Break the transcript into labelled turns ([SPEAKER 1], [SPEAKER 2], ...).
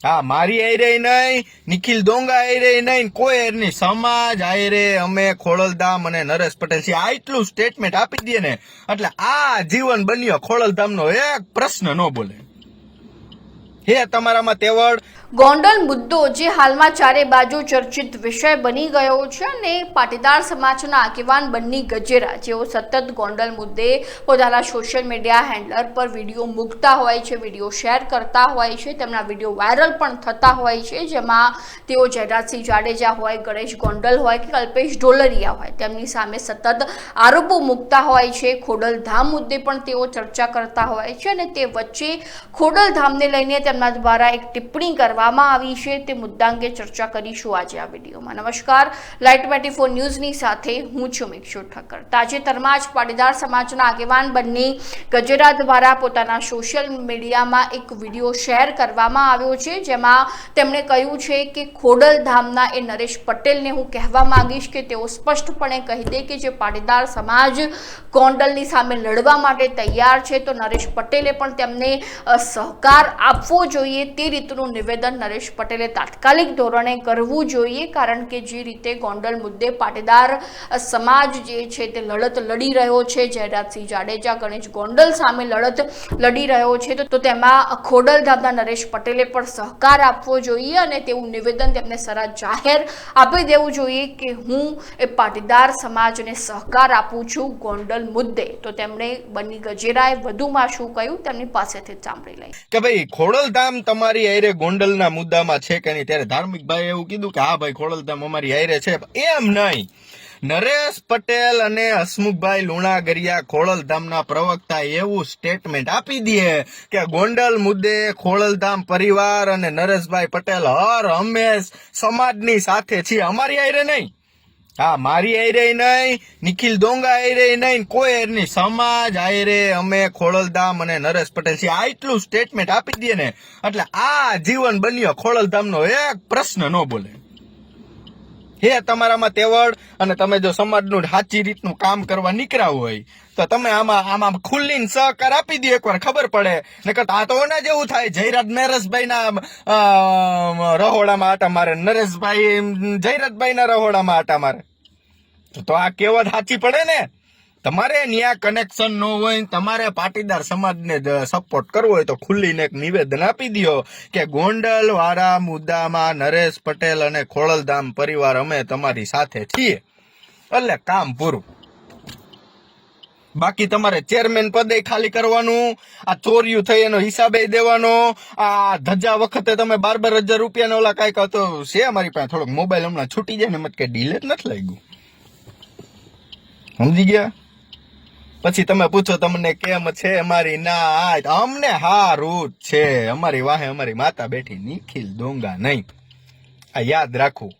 [SPEAKER 1] હા, મારી આયરે નહીં, નિખિલ ડોંગા આયરે નહીં, કોઈ એરની સમાજ આયરે અમે ખોડલધામ અને નરેશ પટેલ છે આટલું સ્ટેટમેન્ટ આપી દે ને એટલે આ જીવન બન્યો ખોડલધામનો એક પ્રશ્ન ન બોલે. હે તમારામાં તેવડ
[SPEAKER 2] ગોંડલ મુદ્દો જે હાલમાં ચારે બાજુ ચર્ચિત વિષય બની ગયો છે અને પાટીદાર સમાજના આગેવાન બન્ની ગજેરા જેઓ સતત ગોંડલ મુદ્દે પોતાના સોશિયલ મીડિયા હેન્ડલર પર વિડીયો મૂકતા હોય છે, વિડીયો શેર કરતા હોય છે, તેમના વિડીયો વાયરલ પણ થતા હોય છે, જેમાં તેઓ જયરાજસિંહ જાડેજા હોય, ગણેશ ગોંડલ હોય કે કલ્પેશ ઢોલરિયા હોય તેમની સામે સતત આરોપો મૂકતા હોય છે. ખોડલધામ મુદ્દે પણ તેઓ ચર્ચા કરતા હોય છે અને તે વચ્ચે ખોડલધામને લઈને તેમના દ્વારા એક ટિપ્પણી કરવામાં આવી છે. તે મુદ્દા અંગે ચર્ચા કરીશું આજે આ વિડીયોમાં. નમસ્કાર, લાઇટ 24 ન્યૂઝની સાથે હું છું મિક્ષુ ઠક્કર. તાજેતરમાં જ પાટીદાર સમાજના આગેવાન બન્ની ગજેરા દ્વારા પોતાના સોશિયલ મીડિયામાં એક વિડીયો શેર કરવામાં આવ્યો છે, જેમાં તેમણે કહ્યું છે કે ખોડલધામના એ નરેશ પટેલને હું કહેવા માંગીશ કે તેઓ સ્પષ્ટપણે કહી દે કે જે પાટીદાર સમાજ ગોંડલની સામે લડવા માટે તૈયાર છે તો નરેશ પટેલે પણ તેમને સહકાર આપવો જોઈએ. તે રીતનું નિવેદન નરેશ પટેલે તાત્કાલિક ધોરણે કરવું જોઈએ, કારણ કે જે રીતે ગોંડલ મુદ્દે પાટીદાર સમાજ જે છે તે લડત લડી રહ્યો છે, જયરાજસિંહ જાડેજા, ગણેશ ગોંડલ સામે લડત લડી રહ્યો છે તો તેમાં ખોડલધામના નરેશ પટેલે પણ સહકાર આપવો જોઈએ અને તેવું નિવેદન તેમને સરા જાહેર આપી દેવું જોઈએ કે હું એ પાટીદાર સમાજને સહકાર આપું છું ગોંડલ મુદ્દે. તો તેમણે બન્ની ગજેરાએ વધુમાં શું કહ્યું તેમની પાસેથી સાંભળી લઈએ
[SPEAKER 1] કે ભાઈ ખોડલધામ તમારી આયરે ગોંડલના મુદ્દામાં છે કે નહીં. ત્યારે ધાર્મિક ભાઈ એવું કીધું કે હા ભાઈ ખોડલધામ અમારી આયરે છે. એમ નહીં, નરેશ પટેલ અને હસમુખભાઈ લુણાગરિયા ખોડલધામના પ્રવક્તા એવું સ્ટેટમેન્ટ આપી દે કે ગોંડલ મુદ્દે ખોડલધામ પરિવાર અને નરેશભાઈ પટેલ હર હંમેશ સમાજની સાથે છે, અમારી આયરે નહીં. હા, મારી આયરે નહીં, નિખિલ ડોંગા આયરે નહીં, કોઈ એરની સમાજ આયરે અમે ખોડલધામ અને નરેશ પટેલ છે આટલું સ્ટેટમેન્ટ આપી દે ને એટલે આ જીવન બન્યો ખોડલધામનો એક પ્રશ્ન ન બોલે. હે તમારામાં તેવડ અને તમે જો સમાજનું સાચી રીતનું કામ કરવા નીકળ્યા હોય તો તમે આમાં ખુલ્લીને સહકાર આપી દો, એકવાર ખબર પડે. નકર આ તો ઓના જેવું થાય, જયરાજ નરેશભાઈના રહોડામાં આટા મારે, નરેશભાઈ જયરાજભાઈના રહોડામાં આટા મારે તો આ કહેવત સાચી પડે ને. તમારે ન્યા કનેક્શન ન હોય, તમારે પાટીદાર સમાજને સપોર્ટ કરવો હોય તો ખુલ્લીને એક નિવેદન આપી દો કે ગોંડલ વાળા મુદ્દામાં નરેશ પટેલ અને ખોડલધામ પરિવાર અમે તમારી સાથે છીએ, એટલે કામ પૂરું. બાકી તમારે ચેરમેન પદે ખાલી કરવાનું, આ ચોર્યું થઈ એનો હિસાબે દેવાનો, આ ધજા વખતે તમે 12,000 રૂપિયાનો ઓલા કાંઈક હતો છે અમારી પાસે, થોડોક મોબાઈલ હમણાં છૂટી જાય ને મત કે ડિલેટ નથી લાગ્યું, સમજી ગયા. પછી તમે પૂછો તમને કેમ છે અમારી ના, અમને હારું જ છે, અમારી વાહે અમારી માતા બેઠી, નિખિલ ડોંગા નહીં. આ યાદ રાખવું.